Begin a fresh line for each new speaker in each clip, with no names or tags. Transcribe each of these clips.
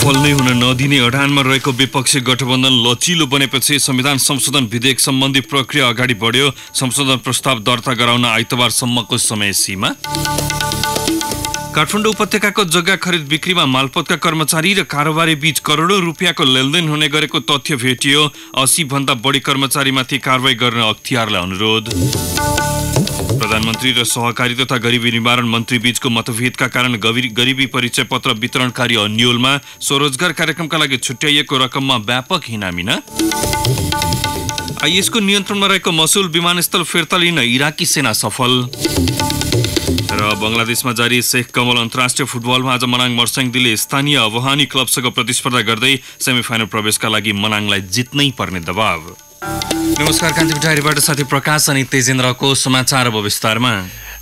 सफल नै हुन नदिने अडानमा रहेको विपक्षी गठबन्धन लचिलो बनेपछि संविधान संशोधन विधेयक सम्बन्धी प्रक्रिया अगाडि बढ्यो। संशोधन प्रस्ताव दर्ता गराउन आइतबारसम्मको समय सीमा। काठमाडौँ उपत्यकाको जग्गा खरिद बिक्रीमा मालपोतका कर्मचारी र कारोबारी बीच करोडौं रुपियाँको लेनदेन हुने गरेको तथ्य भेटियो। 80 भन्दा बढी कर्मचारीमाथि कारवाही गर्न अख्तियारलाई अनुरोध। प्रधानमन्त्री र सहकारी तथा गरिबी निवारण मन्त्री बीचको मतभेदका कारण गरिबी परिचय पत्र वितरण कार्य अन्योलमा। स्वरोजगार कार्यक्रमका लागि छुट्याइएको रकममा व्यापक हिनामिना। आइएसको नियन्त्रणमा रहेको मसुल विमानस्थल फिर्ता लिन इराकी सेना सफल। र बंगलादेशमा जारी शेख कमल अन्तर्राष्ट्रिय फुटबलमा आज मनाङ मर्स्याङदीले स्थानीय अवहानी क्लबसँग प्रतिस्पर्धा गर्दै सेमिफाइनल प्रवेशका लागि मनाङलाई जित्नै पर्ने दबाव। नमस्कार, कान्ति मिठाईबाट साथी प्रकाश अनि तेजेन्द्रको समाचार अब विस्तारमा।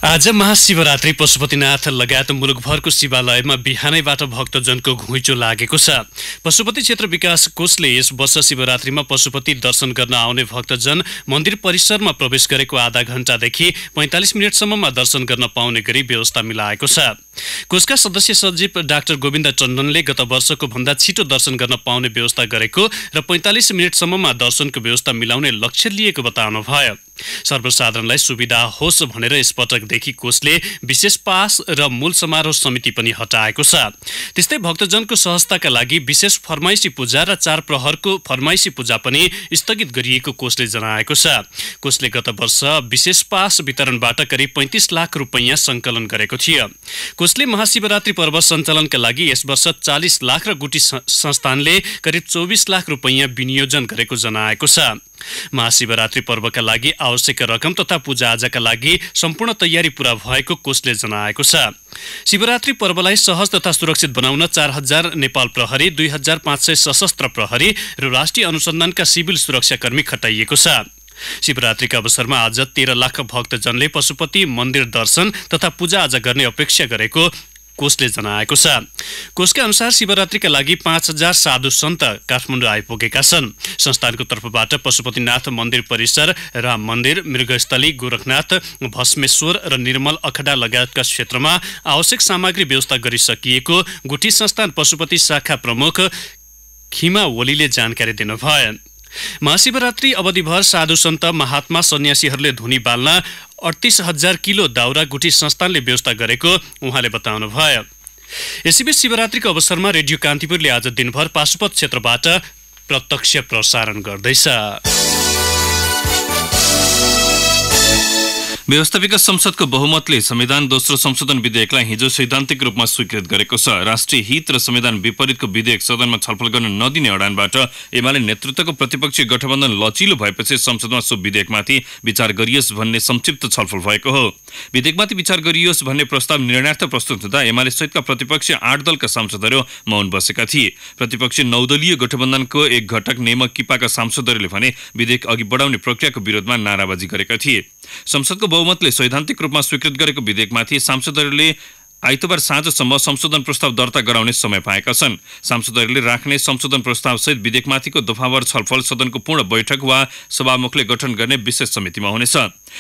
आज महाशिवरात्रि पशुपतिनाथ लगायत मुलुकभरको शिवालयमा बिहानैबाट भक्तजनको घुइँचो लागेको छ। पशुपति क्षेत्र विकास कोषले यस वर्ष शिवरात्रिमा पशुपति दर्शन गर्न आउने भक्तजन मन्दिर परिसरमा प्रवेश गरेको आधा घण्टादेखि 45 मिनटसम्ममा दर्शन गर्न पाउने गरी व्यवस्था मिलाएको छ। कोषका सदस्य सचिव डाक्टर गोविन्द टण्डनले गत वर्षको भन्दा छिटो दर्शन गर्न पाउने व्यवस्था गरेको र 45 मिनटसम्ममा दर्शनको व्यवस्था मिलाउने लक्ष्य लिएको बताउनुभयो। सर्वसाधारणलाई सुविधा होस् भनेर यसपटकदेखि कोषले विशेष पास र मूल समारोह समिति पनि हटाएको छ। त्यस्तै भक्तजनको सहजताका लागि विशेष फरमाइसी पूजा र 4 प्रहरको फरमाइसी पूजा पनि स्थगित गरिएको कोषले जनाएको छ। कोषले गत वर्ष विशेष पास वितरणबाट करिब 35 लाख रुपैयाँ सङ्कलन गरेको थियो। कोषले महाशिवरात्रि पर्व सञ्चालनका लागि यस वर्ष 40 लाख र गुटी संस्थानले करिब 24 लाख रुपैयाँ विनियोजन गरेको जनाएको छ। महाशिवरात्रि पर्वका लागि आवश्यक रकम तथा पूजाआजाका लागि सम्पूर्ण तयारी पूरा भएको कोषले जनाएको छ। शिवरात्रि पर्वलाई सहज तथा सुरक्षित बनाउन 4000 नेपाल प्रहरी, 2500 सशस्त्र प्रहरी र राष्ट्रिय अनुसन्धानका सिभिल सुरक्षाकर्मी खटाइएको छ। शिवरात्रिका अवसरमा आज 13 लाख भक्तजनले पशुपति मन्दिर दर्शन तथा पूजाआजा गर्ने अपेक्षा गरेको कोषले जनाएको छ। कोषका अनुसार शिवरात्रिका लागि 5000 साधु सन्त काठमाडौँ आइपुगेका छन्। संस्थानको तर्फबाट पशुपतिनाथ मन्दिर परिसर, राम मन्दिर, मृगस्थली, गोरखनाथ, भस्मेश्वर र निर्मल अखडा लगायतका क्षेत्रमा आवश्यक सामग्री व्यवस्था गरिसकिएको गुठी संस्थान पशुपति शाखा प्रमुख खिमा ओलीले जानकारी दिनुभयो। महाशिवरात्रि अवधिभर साधु सन्त, महात्मा, सन्यासीहरूले धुनी बाल्न 38,000 किलो दाउरा गुठी संस्थानले व्यवस्था गरेको उहाँले बताउनुभयो। यसैबीच शिवरात्रिको अवसरमा रेडियो कान्तिपुरले आज दिनभर पाशुपत क्षेत्रबाट प्रत्यक्ष प्रसारण गर्दैछ।
व्यवस्थापिका संसदको बहुमतले संविधान दोस्रो संशोधन विधेयकलाई हिजो सैद्धान्तिक रूपमा स्वीकृत गरेको छ। राष्ट्रिय हित र संविधान विपरीतको विधेयक सदनमा छलफल गर्न नदिने अडानबाट एमाले नेतृत्वको प्रतिपक्षी गठबन्धन लचिलो भएपछि संसदमा सो विधेयकमाथि विचार गरियोस् भन्ने संक्षिप्त छलफल भएको हो। विधेयकमाथि विचार गरियोस् भन्ने प्रस्ताव निर्णयार्थ प्रस्तुत हुँदा एमाले सहितका प्रतिपक्षी 8 दलका सांसदहरू मौन बसेका थिए। प्रतिपक्षी 9 दलीय गठबन्धनको एक घटक नेमक किपाका सांसदहरूले भने विधेयक अघि बढाउने प्रक्रियाको विरोधमा नाराबाजी गरेका थिए। संसदको बहुमतले सैद्धान्तिक रूपमा स्वीकृत गरेको विधेयकमाथि सांसदहरूले आइतबार साँझसम्म संशोधन प्रस्ताव दर्ता गराउने समय पाएका छन्। सांसदहरूले राख्ने संशोधन प्रस्ताव सहित विधेयकमाथिको दफावार छलफल सदनको पूर्ण बैठक वा सभामुखले गठन गर्ने विशेष समितिमा हुनेछ।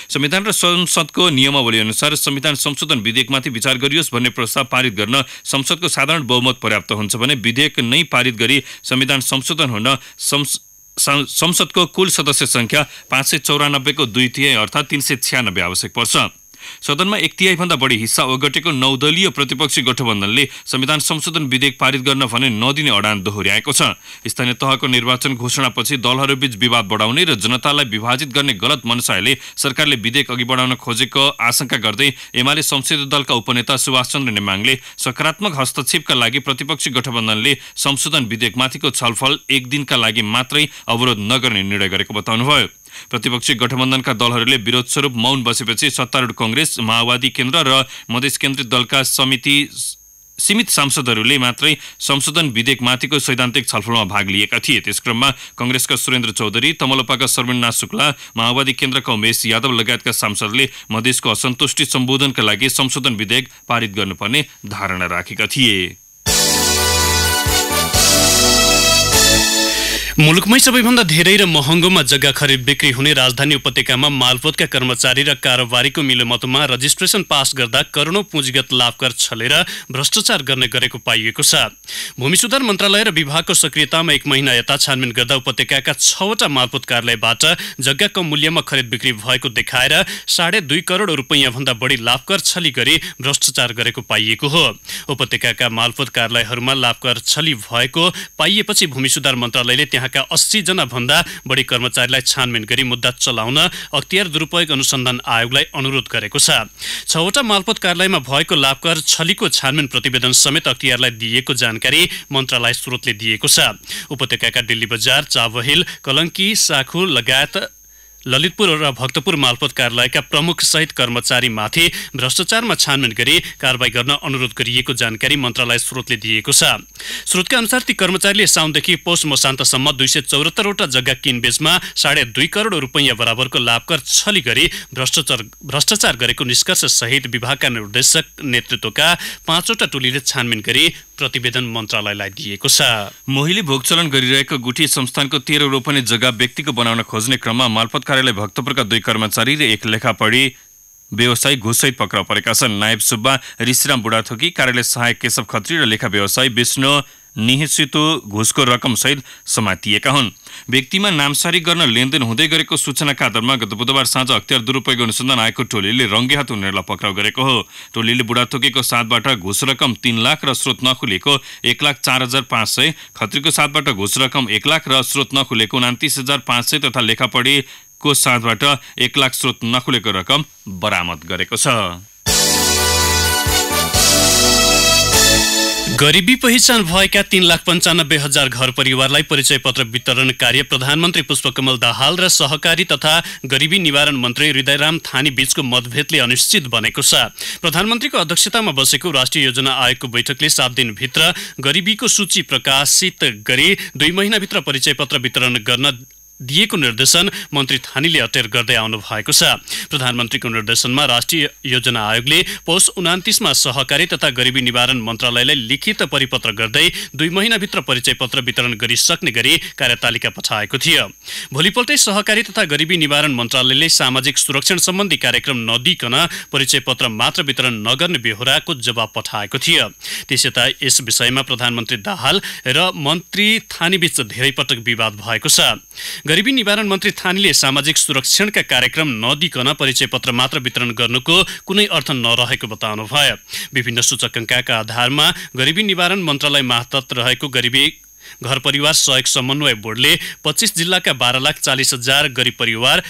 संविधान र संसदको नियमावली अनुसार संविधान संशोधन विधेयकमाथि विचार गरियोस् भन्ने प्रस्ताव पारित गर्न संसदको साधारण बहुमत पर्याप्त हुन्छ भने विधेयक नै पारित गरी संविधान संशोधन हुन संसदको कुल सदस्य संख्या 594 को 2/3 अर्थात् 396 आवश्यक पर्छ। सदनमा 1/3 भन्दा बढी हिस्सा ओगटेको 9 दलीय प्रतिपक्षी गठबन्धनले संविधान संशोधन विधेयक पारित गर्न भने नदिने अडान दोहोर्याएको छ। स्थानीय तहको निर्वाचन घोषणापछि दलहरूबीच विवाद बढाउने र जनतालाई विभाजित गर्ने गलत मनसायले सरकारले विधेयक अघि बढाउन खोजेको आशंका गर्दै एमाले संसदीय दलका उपनेता सुभाष चन्द्र नेमाङले सकारात्मक हस्तक्षेपका लागि प्रतिपक्षी गठबन्धनले संशोधन विधेयकमाथिको छलफल 1 दिनका लागि मात्रै अवरोध नगर्ने निर्णय गरेको बताउनुभयो। प्रतिपक्षी गठबन्धनका दलहरूले विरोध स्वरूप मौन बसेपछि सत्तारूढ कांग्रेस, माओवादी केन्द्र र मधेस केन्द्रित दलका सीमित सांसदहरूले मात्रै संशोधन विधेयकमाथिको सैद्धान्तिक छलफलमा भाग लिएका थिए। त्यसक्रममा कांग्रेसका सुरेन्द्र चौधरी, तमलोपाका शर्मिलनाथ शुक्ला, माओवादी केन्द्रका उमेश यादव लगायतका सांसदले मधेसको असन्तुष्टि सम्बोधनका लागि संशोधन विधेयक पारित गर्नुपर्ने धारणा राखेका थिए।
मुलुकमै सबैभन्दा धेरै र महँगोमा जग्गा खरिद बिक्री हुने राजधानी उपत्यकामा मालपोतका कर्मचारी र कारोबारीको मिलोमतोमा रजिस्ट्रेसन पास गर्दा करोडौं पुँजीगत लाभकर छलेर भ्रष्टाचार गर्ने गरेको पाइएको छ। भूमि सुधार मन्त्रालय र विभागको सक्रियतामा 1 महिना यता छानबिन गर्दा उपत्यकाका 6वटा मालपोत कार्यालयबाट जग्गा कम मूल्यमा खरिद बिक्री भएको देखाएर 2.5 करोड रुपैयाँ भन्दा बढी लाभकर छली गरी भ्रष्टाचार गरेको पाइएको हो। उपत्यकाका मालपोत कार्यालयहरूमा लाभकर छली भएको पाइएपछि भूमि सुधार मन्त्रालयले त्यहाँका 80 जना भन्दा बढी कर्मचारीलाई छानबिन गरी मुद्दा चलाउन अख्तियार दुरुपयोग अनुसन्धान आयोगलाई अनुरोध गरेको छ। 6वटा मालपोत कार्यालयमा भएको लाभकर छलीको छानबिन प्रतिवेदन समेत अख्तियारलाई दिएको जानकारी मन्त्रालय स्रोतले दिएको छ। उपत्यकाका दिल्ली बजार, चाबहिल, कलङ्की, साखु लगायत ललितपुर र भक्तपुर मालपोत कार्यालयका प्रमुख सहित कर्मचारीमाथि भ्रष्टाचारमा छानबिन गरी कारबाही गर्न अनुरोध गरिएको जानकारी मन्त्रालय स्रोतले दिएको छ। स्रोतका अनुसार ती कर्मचारीले साउनदेखि पौष मसान्तसम्म 274वटा जग्गा किनबेचमा 2.5 करोड रुपैयाँ बराबरको लाभकर छली गरी भ्रष्टाचार गरेको निष्कर्ष सहित विभागका निर्देशक नेतृत्वका 5वटा टोलीले छानबिन गरी प्रतिवेदन मन्त्रालयलाई दिएको छ।
मोहीले भोगचलन गरिरहेको गुठी संस्थानको 13 रोपनी जग्गा व्यक्तिको बनाउन खोज्ने क्रममा मालपोत कार्यालय भक्तपुरका 2 कर्मचारी र 1 लेखापढी व्यवसायी घुससहित पक्राउ परेका छन्। नायब सुब्बा ऋषिराम बुढाथोकी, कार्यालय सहायक केशव खत्री र लेखा व्यवसायी विष्णु निहिसितो घुसको रकम सहित समातिएका हुन्। व्यक्तिमा नामसारी गर्न लेनदेन हुँदै गरेको सूचनाका आधारमा गत बुधबार साँझ अख्तियार दुरुपयोग अनुसन्धान आयोगको टोलीले रङ्गेहात उनीहरूलाई पक्राउ गरेको हो। टोलीले बुढाथोकीको साथबाट घुस रकम 3 लाख र स्रोत नखुलेको 1,04,500, खत्रीको साथबाट घुस रकम 1 लाख र स्रोत नखुलेको 29,500 तथा लेखापढीको साथबाट 1 लाख स्रोत नखुलेको रकम बरामद गरेको छ।
गरिबी पहिचान भएका 3,95,000 घर परिवारलाई परिचय पत्र वितरण कार्य प्रधानमन्त्री पुष्पकमल दाहाल र सहकारी तथा गरिबी निवारण मन्त्री हृदयराम थानी बीचको मतभेदले अनिश्चित बनेको छ। प्रधानमन्त्रीको अध्यक्षतामा बसेको राष्ट्रिय योजना आयोगको बैठकले 7 दिनभित्र गरिबीको सूची प्रकाशित गरी 2 महिनाभित्र परिचय पत्र वितरण गर्न दिएको निर्देशन मन्त्री थानीले अटेर गर्दै आउनु भएको छ। प्रधानमन्त्रीको निर्देशनमा राष्ट्रिय योजना आयोगले पौष 29मा सहकारी तथा गरिबी निवारण मन्त्रालयलाई लिखित परिपत्र गर्दै 2 महिनाभित्र परिचय पत्र वितरण गरिसक्ने गरी कार्यतालिका पठाएको थियो। भोलिपल्टै सहकारी तथा गरिबी निवारण मन्त्रालयले सामाजिक सुरक्षण सम्बन्धी कार्यक्रम नदिकन परिचय पत्र मात्र वितरण नगर्ने बेहोराको जवाब पठाएको थियो। त्यसयता यस विषयमा प्रधानमन्त्री दाहाल र मन्त्री थानीबीच धेरै पटक विवाद भएको छ। गरिबी निवारण मन्त्री थानीले सामाजिक सुरक्षणका कार्यक्रम नदिकन परिचय पत्र मात्र वितरण गर्नुको कुनै अर्थ नरहेको बताउनु भयो। विभिन्न सूचकाङ्कका आधारमा गरिबी निवारण मन्त्रालय मार्फत रहेको गरिबी घर परिवार सहयोग समन्वय बोर्डले 25 जिल्लाका 12,40,000 गरिब परिवार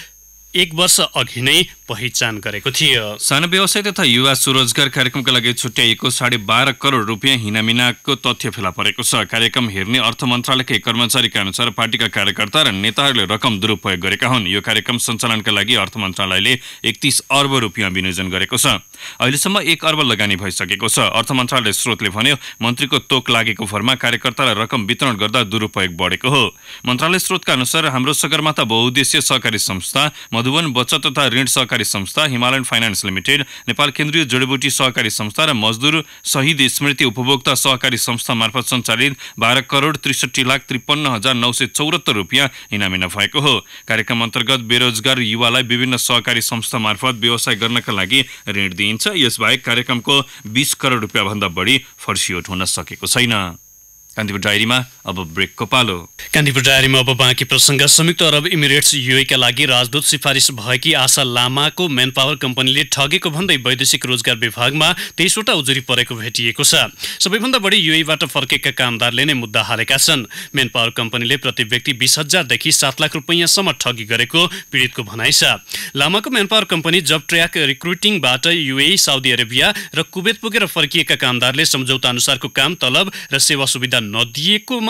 1 वर्ष अघि नै पहिचान गरेको थियो।
सानो व्यवसाय तथा युवा स्वरोजगार कार्यक्रमका लागि छुट्याइएको 12.5 करोड रुपियाँ हिनामिनाको तथ्य फेला परेको छ। कार्यक्रम हेर्ने अर्थ मन्त्रालयकै कर्मचारीका अनुसार पार्टीका कार्यकर्ता र नेताहरूले रकम दुरुपयोग गरेका हुन्। यो कार्यक्रम सञ्चालनका लागि अर्थ मन्त्रालयले 31 अर्ब रुपियाँ विनियोजन गरेको छ। अहिलेसम्म 1 अर्ब लगानी भइसकेको छ। अर्थ मन्त्रालय स्रोतले भन्यो, मन्त्रीको तोक लागेको भरमा कार्यकर्तालाई रकम वितरण गर्दा दुरुपयोग बढेको हो। मन्त्रालय स्रोतका अनुसार हाम्रो सगरमाथा बहुउद्देश्य सहकारी संस्था, मधुवन बचत तथा ऋण सहकारी संस्था, हिमालयन फाइनान्स लिमिटेड, नेपाल केन्द्रीय जडीबुटी सहकारी संस्था र मजदुर शहीद स्मृति उपभोक्ता सहकारी संस्था मार्फत सञ्चालित 12 करोड 63,53,974 रुपियाँ इनामिना भएको हो। कार्यक्रम अन्तर्गत बेरोजगार युवालाई विभिन्न सहकारी संस्था मार्फत व्यवसाय गर्नका लागि ऋण दिइन्छ। यसबाहेक कार्यक्रमको 20 करोड रुपियाँ भन्दा बढी फर्सियोट हुन सकेको छैन। कान्तिपुर डायरीमा अब ब्रेकको पालो।
कान्तिपुर डायरीमा अब बाँकी प्रसङ्ग। संयुक्त अरब इमिरेट्स युएका लागि राजदूत सिफारिस भएकी आशा लामाको मेन पावर कम्पनीले ठगेको भन्दै वैदेशिक रोजगार विभागमा 23वटा उजुरी परेको भेटिएको छ। सबैभन्दा बढी युएबाट फर्केका कामदारले नै मुद्दा हालेका छन्। मेन पावर कम्पनीले प्रति व्यक्ति 20,000 देखि 7 लाख रुपैयाँसम्म ठगी गरेको पीडितको भनाइ छ। लामाको मेन पावर कम्पनी जब ट्र्याक रिक्रुटिङबाट युए, साउदी अरेबिया र कुवेत पुगेर फर्किएका कामदारले सम्झौता अनुसारको काम, तलब र सेवा सुविधा नदिएको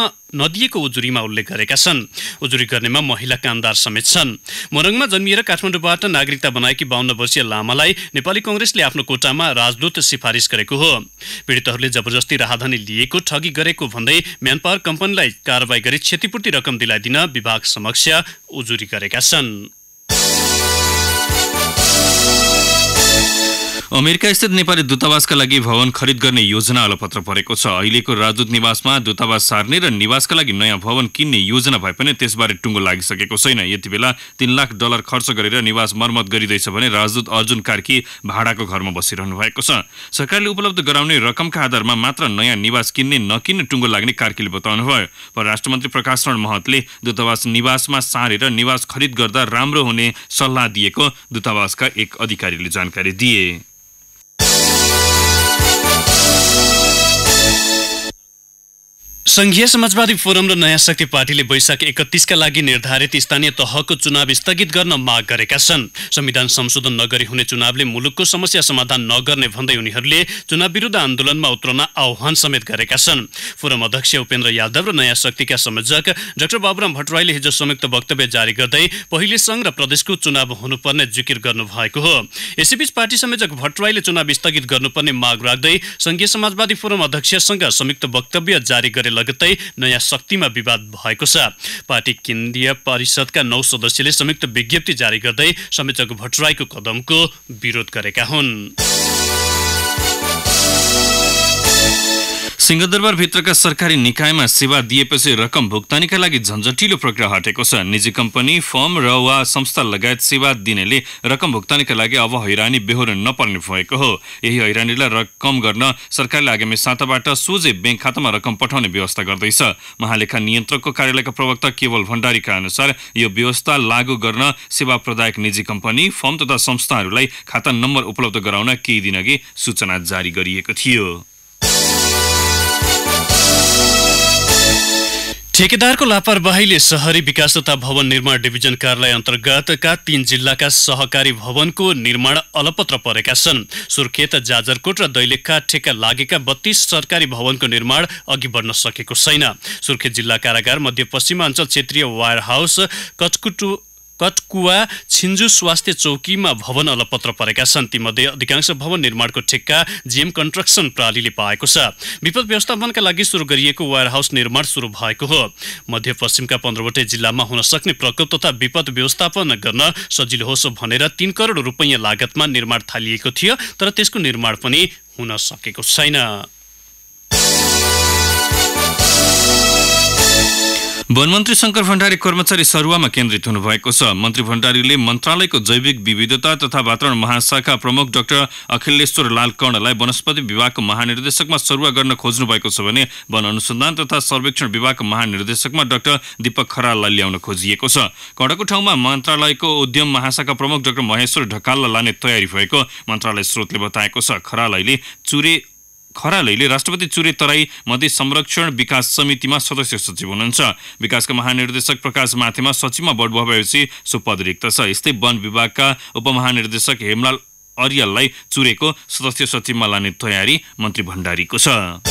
उजुरीमा उल्लेख गरेका छन्। उजुरी गर्नेमा महिला कामदार समेत छन्। मोरङमा जन्मिएर काठमाडौँबाट नागरिकता बनाएकी 52 वर्षीय लामालाई नेपाली कांग्रेसले आफ्नो कोटामा राजदूत सिफारिस गरेको हो। पीडितहरूले जबरजस्ती राहदानी लिएको, ठगी गरेको भन्दै म्यान पावर कम्पनीलाई कारबाही गरी क्षतिपूर्ति रकम दिलाइदिन विभाग समक्ष उजुरी गरेका छन्।
अमेरिका स्थित नेपाली दूतावासका लागि भवन खरिद गर्ने योजना अलपत्र परेको छ। अहिलेको राजदूत निवासमा दूतावास सार्ने र निवासका लागि नयाँ भवन किन्ने योजना भए पनि त्यसबारे टुङ्गो लागिसकेको छैन। यति बेला $3 लाख खर्च गरेर निवास मर्मत गरिँदैछ भने राजदूत अर्जुन कार्की भाडाको घरमा बसिरहनु भएको छ। सरकारले उपलब्ध गराउने रकमका आधारमा मात्र नयाँ निवास किन्ने नकिन्ने टुङ्गो लाग्ने कार्कीले बताउनुभयो। परराष्ट्र मन्त्री प्रकाश शरण महतले दूतावास निवासमा सारेर निवास खरिद गर्दा राम्रो हुने सल्लाह दिएको दूतावासका एक अधिकारीले जानकारी दिए।
संघीय समाजवादी फोरम र नयाँ शक्ति पार्टीले वैशाख 31 का लागि निर्धारित स्थानीय तहको चुनाव स्थगित गर्न माग गरेका छन्। संविधान संशोधन नगरी हुने चुनावले मुलुकको समस्या समाधान नगर्ने भन्दै उनीहरूले चुनाव विरुद्ध आन्दोलनमा उत्रन आह्वान समेत गरेका छन्। फोरम अध्यक्ष उपेन्द्र यादव र नयाँ शक्तिका संयोजक डाक्टर बाबुराम भट्टराईले हिजो संयुक्त वक्तव्य जारी गर्दै पहिले संघ र प्रदेशको चुनाव हुनुपर्ने जिकिर गर्नुभएको हो। यसैबीच पार्टी संयोजक भट्टराईले चुनाव स्थगित गर्नुपर्ने माग राख्दै संघीय समाजवादी फोरम अध्यक्षसँग संयुक्त वक्तव्य जारी गरे लगत्तै नयाँ शक्तिमा विवाद भएको छ। पार्टी केन्द्रीय परिषदका 9 सदस्यले संयुक्त विज्ञप्ति जारी गर्दै संयोजक भट्टराईको कदमको विरोध गरेका हुन्।
सिंहदरबार भित्रका सरकारी निकायमा सेवा दिएपछि रकम भुक्तानीका लागि झन्झटिलो प्रक्रिया हटेको छ। निजी कम्पनी, फर्म र वा संस्था लगायत सेवा दिनेले रकम भुक्तानीका लागि अब हैरानी बेहोर्न नपर्ने भएको हो। यही हैरानीलाई रकम गर्न सरकारले आगामी साताबाट सोझै बैंक खातामा रकम पठाउने व्यवस्था गर्दैछ। महालेखा नियन्त्रकको कार्यालयका प्रवक्ता केवल भण्डारीका अनुसार यो व्यवस्था लागू गर्न सेवा प्रदायक निजी कम्पनी, फर्म तथा संस्थाहरूलाई खाता नम्बर उपलब्ध गराउन केही दिनअघि सूचना जारी गरिएको थियो।
ठेकेदारको लापरवाहीले शहरी विकास तथा भवन निर्माण डिभिजन कार्यालय अन्तर्गतका 3 जिल्लाका सहकारी भवनको निर्माण अलपत्र परेका छन्। सुर्खेत, जाजरकोट र दैलेखका ठेक्का लागेका 32 सरकारी भवनको निर्माण अघि बढ्न सकेको छैन। सुर्खेत जिल्ला कारागार, मध्यपश्चिमाञ्चल क्षेत्रीय वायर हाउस, कटकुवा, छिन्जु स्वास्थ्य चौकीमा भवन अलपत्र परेका छन्। तीमध्ये अधिकांश भवन निर्माणको ठेक्का जीएम कन्स्ट्रक्सन प्रणालीले पाएको छ। विपद व्यवस्थापनका लागि सुरु गरिएको वायर हाउस निर्माण सुरु भएको हो। मध्यपश्चिमका 15वटै जिल्लामा हुन सक्ने प्रकोप तथा विपद व्यवस्थापन गर्न सजिलो होस् भनेर 3 करोड रुपैयाँ लागतमा निर्माण थालिएको थियो, तर त्यसको निर्माण पनि हुन सकेको छैन।
वनमन्त्री शंकर भण्डारी कर्मचारी सरुवामा केन्द्रित हुनुभएको छ। मन्त्री भण्डारीले मन्त्रालयको जैविक विविधता तथा वातावरण महाशाखा प्रमुख डाक्टर अखिलेश्वर लाल कर्णलाई वनस्पति विभागको महानिर्देशकमा सरुवा गर्न खोज्नु भएको छ भने वन अनुसन्धान तथा सर्वेक्षण विभागको महानिर्देशकमा डाक्टर दीपक खराललाई ल्याउन खोजिएको छ। कर्णको ठाउँमा मन्त्रालयको उद्यम महाशाखा प्रमुख डाक्टर महेश्वर ढकाललाई लाने तयारी भएको मन्त्रालय स्रोतले बताएको छ। खरालैले राष्ट्रपति चुरे तराई मध्य संरक्षण विकास समितिमा सदस्य सचिव हुनुहुन्छ। विकासका महानिर्देशक प्रकाश माथेमा सचिवमा बढ्नुभयो भएपछि सो पद रिक्त छ। यस्तै वन विभागका उपमहानिर्देशक हेमलाल अर्याललाई चुरेको सदस्य सचिवमा लाने तयारी मन्त्री भण्डारीको छ।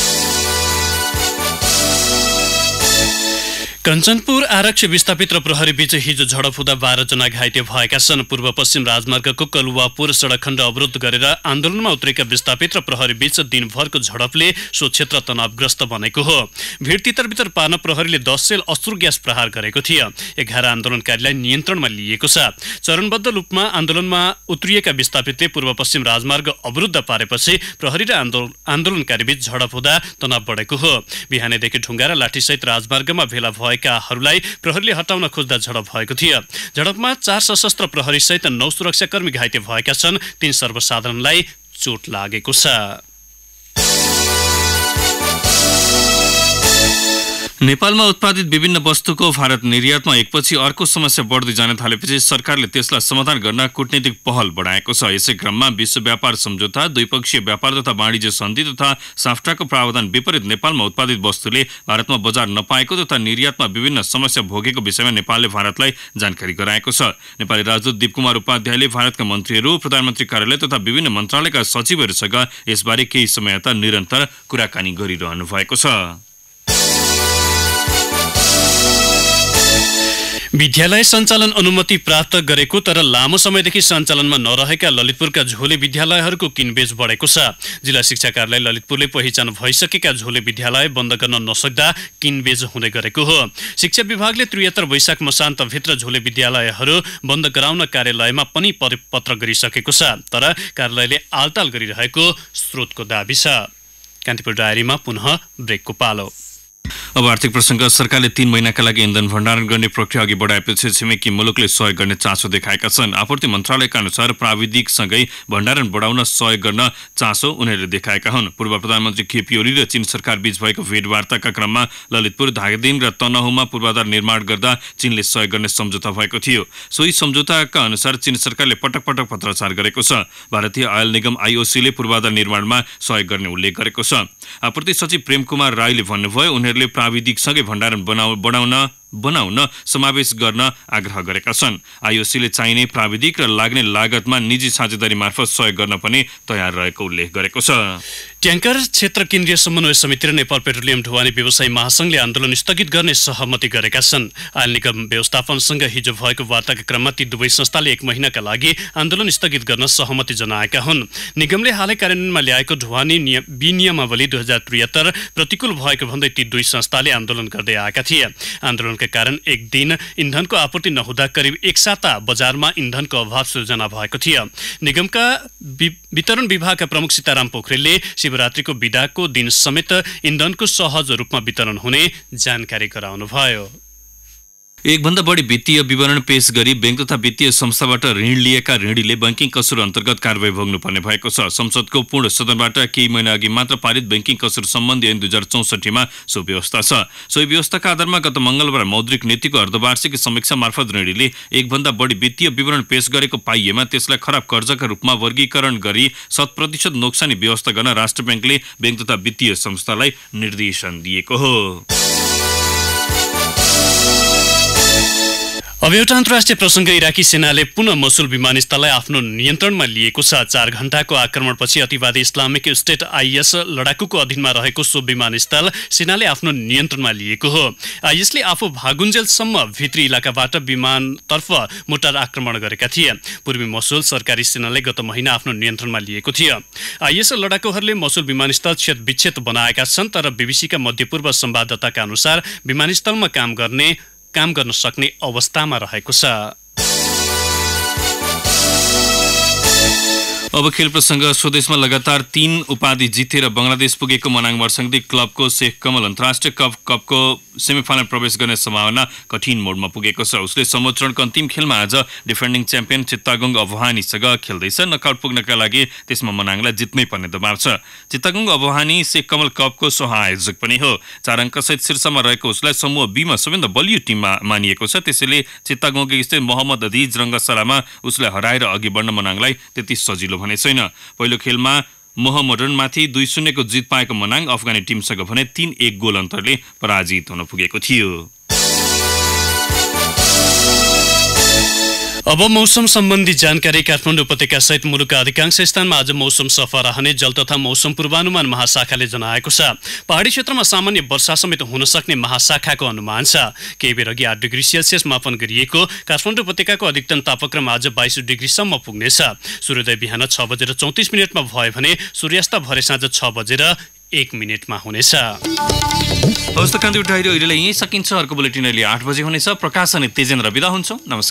कञ्चनपुर आरक्षी विस्थापित र प्रहरी बीच हिजो झडप हुँदा 12 जना घाइते भएका छन्। पूर्व पश्चिम राजमार्गको कलुवापुर सडक खण्ड अवरुद्ध गरेर आन्दोलनमा उत्रेका विस्थापित र प्रहरी बीच दिनभरको झडपले सो क्षेत्र तनावग्रस्त बनेको हो। भिड तितर पार्न प्रहरीले 10 सेल अस्त्र ग्यास प्रहार गरेको थियो। 11 आन्दोलनकारीलाई नियन्त्रणमा लिएको छ। चरणबद्ध रूपमा आन्दोलनमा उत्रिएका विस्थापितले पूर्व पश्चिम राजमार्ग अवरुद्ध पारेपछि प्रहरी र आन्दोलनकारी बीच झडप हुँदा तनाव बढेको हो। बिहानैदेखि ढुङ्गा र लाठीसहित राजमार्गमा भेला भएकाहरूलाई प्रहरीले हटाउन खोज्दा झडप भएको थियो। झडपमा 4 सशस्त्र प्रहरी सहित 9 सुरक्षाकर्मी घाइते भएका छन्। 3 सर्वसाधारणलाई चोट लागेको छ।
नेपालमा उत्पादित विभिन्न वस्तुको भारत निर्यातमा एकपछि अर्को समस्या बढ्दै जान थालेपछि सरकारले त्यसलाई समाधान गर्न कूटनीतिक पहल बढाएको छ। यसै क्रममा विश्व व्यापार सम्झौता, द्विपक्षीय व्यापार तथा वाणिज्य सन्धि तथा साफ्टाको प्रावधान विपरीत नेपालमा उत्पादित वस्तुले भारतमा बजार नपाएको तथा निर्यातमा विभिन्न समस्या भोगेको विषयमा नेपालले भारतलाई जानकारी गराएको छ। नेपाली राजदूत दीपकुमार उपाध्यायले भारतका मन्त्रीहरू, प्रधानमन्त्री कार्यालय तथा विभिन्न मन्त्रालयका सचिवहरूसँग यसबारे केही समय यता निरन्तर कुराकानी गरिरहनु भएको छ।
विद्यालय सञ्चालन अनुमति प्राप्त गरेको तर लामो समयदेखि सञ्चालनमा नरहेका ललितपुरका झोले विद्यालयहरूको किनबेच बढेको छ। जिल्ला शिक्षा कार्यालय ललितपुरले पहिचान भइसकेका झोले विद्यालय बन्द गर्न नसक्दा किनबेच हुँदै गरेको हो। शिक्षा विभागले 73 वैशाख मसान्तभित्र झोले विद्यालयहरू बन्द गराउन कार्यालयमा पनि परिपत्र गरिसकेको छ, तर कार्यालयले आलटाल गरिरहेको स्रोतको दाबी छ। कान्तिपुर डायरीमा पुनः ब्रेकको पालो।
अब आर्थिक प्रसङ्ग। सरकारले 3 महिनाका लागि इन्धन भण्डारण गर्ने प्रक्रिया अघि बढाएपछि छिमेकी मुलुकले सहयोग गर्ने चासो देखाएका छन्। आपूर्ति मन्त्रालयका अनुसार प्राविधिकसँगै भण्डारण बढाउन सहयोग गर्न चासो उनीहरूले देखाएका हुन्। पूर्व प्रधानमन्त्री केपी ओली र चीन सरकार बीच भएको भेटवार्ताका क्रममा ललितपुर, धागदिङ र तनहुँमा पूर्वाधार निर्माण गर्दा चीनले सहयोग गर्ने सम्झौता भएको थियो। सोही सम्झौताका अनुसार चीन सरकारले पटक पटक पत्राचार गरेको छ। भारतीय आयल निगम आईओसीले पूर्वाधार निर्माणमा सहयोग गर्ने उल्लेख गरेको छ। आपूर्ति सचिव प्रेम कुमार राईले भन्नुभयो, उनीहरूले प्राविधिकसँगै भण्डारण बनाउन समावेश गर्न आग्रह गरेका छन्। आईओसीले चाहिने प्राविधिक र लाग्ने लागतमा निजी साझेदारी मार्फत सहयोग गर्न पनि तयार रहेको उल्लेख गरेको छ।
ट्याङ्कर क्षेत्र केन्द्रीय समन्वय समिति र नेपाल पेट्रोलियम ढुवानी व्यवसायी महासंघले आन्दोलन स्थगित गर्ने सहमति गरेका छन्। आयल निगम व्यवस्थापनसँग हिजो भएको वार्ताका क्रममा ती दुवै संस्थाले 1 महिनाका लागि आन्दोलन स्थगित गर्न सहमति जनाएका हुन्। निगमले हालै कार्यान्वयनमा ल्याएको ढुवानी विनियमावली 2073 प्रतिकूल भएको भन्दै ती दुई संस्थाले आन्दोलन गर्दै आएका थिए। आन्दोलनका कारण एक दिन इन्धनको आपूर्ति नहुँदा करिब 1 साता बजारमा इन्धनको अभाव सृजना भएको थियो। निगमका वितरण विभागका प्रमुख सीताराम पोखरेलले शिवरात्रिको बिदाको दिन समेत इन्धनको सहज रूपमा वितरण हुने जानकारी गराउनुभयो।
एकभन्दा बढी वित्तीय विवरण पेश गरी बैंक तथा वित्तीय संस्थाबाट ऋण लिएका ऋणीले बैंकिङ कसुर अन्तर्गत कारबाही भोग्नुपर्ने भएको छ। संसदको पूर्ण सदनबाट केही महिना अघि मात्र पारित बैंकिङ कसुर सम्बन्धी ऐन 2064 सो व्यवस्था छ। सोही व्यवस्थाका आधारमा गत मंगलबार मौद्रिक नीतिको अर्धवार्षिक समीक्षा मार्फत ऋणीले एकभन्दा बढी वित्तीय विवरण पेश गरेको पाइएमा त्यसलाई खराब कर्जाका रूपमा वर्गीकरण गरी 100% नोक्सानी व्यवस्था गर्न राष्ट्र बैंकले बैंक तथा वित्तीय संस्थालाई निर्देशन दिएको हो।
अब एउटा अन्तर्राष्ट्रिय प्रसङ्ग। इराकी सेनाले पुनः मसुल विमानस्थललाई आफ्नो नियन्त्रणमा लिएको छ। 4 घण्टाको आक्रमणपछि अतिवादी इस्लामिक स्टेट आईएस लडाकुको अधीनमा रहेको सो विमानस्थल सेनाले आफ्नो नियन्त्रणमा लिएको हो। आईएसले आफू भागुन्जेलसम्म भित्री इलाकाबाट विमानतर्फ मोटार आक्रमण गरेका थिए। पूर्वी मसुल सरकारी सेनाले गत महिना आफ्नो नियन्त्रणमा लिएको थियो। आईएस लडाकुहरूले मसुल विमानस्थल क्षतविक्षत बनाएका छन्, तर बीबीसीका मध्यपूर्व संवाददाताका अनुसार विमानस्थलमा काम गर्न सक्ने अवस्थामा रहेको छ।
अब खेल प्रसङ्ग। स्वदेशमा लगातार 3 उपाधि जितेर बङ्गलादेश पुगेको मनाङ मर्सङ्दी क्लबको शेख कमल अन्तर्राष्ट्रिय कपको सेमिफाइनल प्रवेश गर्ने सम्भावना कठिन मोडमा पुगेको छ। उसले समोच्चरणको अन्तिम खेलमा आज डिफेन्डिङ च्याम्पियन चित्तागोङ अबोहानीसँग खेल्दैछ। नकआउट पुग्नका लागि त्यसमा मनाङलाई जित्नै पर्ने दबाव छ। चित्तागोङ अबोहानी शेख कमल कपको सह-आयोजक पनि हो। 4 अङ्कसहित शीर्षमा रहेको उसलाई समूह बी मा सबैभन्दा बलियो टिममा मानिएको छ। त्यसैले चित्तागोङकै स्थित मोहम्मद अदिज रङ्गशालामा उसलाई हराएर अघि बढ्न मनाङलाई त्यति सजिलो भने छैन। पहिलो खेलमा मोहम्मडनमाथि 2-0 को जित पाएको मनाङ अफगानी टिमसँग भने 3-1 गोल अन्तरले पराजित हुन पुगेको थियो।
अब मौसम सम्बन्धी जानकारी। काठमाडौँ उपत्यका सहित मुलुकका अधिकांश स्थानमा आज मौसम सफा रहने जल तथा मौसम पूर्वानुमान महाशाखाले जनाएको छ। पहाडी क्षेत्रमा सामान्य वर्षा समेत हुन सक्ने महाशाखाको अनुमान छ। केही बेर अघि 8 डिग्री सेल्सियस मापन गरिएको काठमाडौँ उपत्यकाको अधिकतम तापक्रम आज 22 डिग्रीसम्म पुग्नेछ। सूर्योदय बिहान 6:34 भयो भने सूर्यास्त भरे साँझ 6:01 हुनेछ।
हवस् त कान्तिपुर डायरी अहिलेलाई यही सकिन्छ। अर्को बुलेटिन अहिले 8 बजे हुनेछ। प्रकाश अनि तेजेन्द्र बिदा हुन्छौँ। नमस्कार।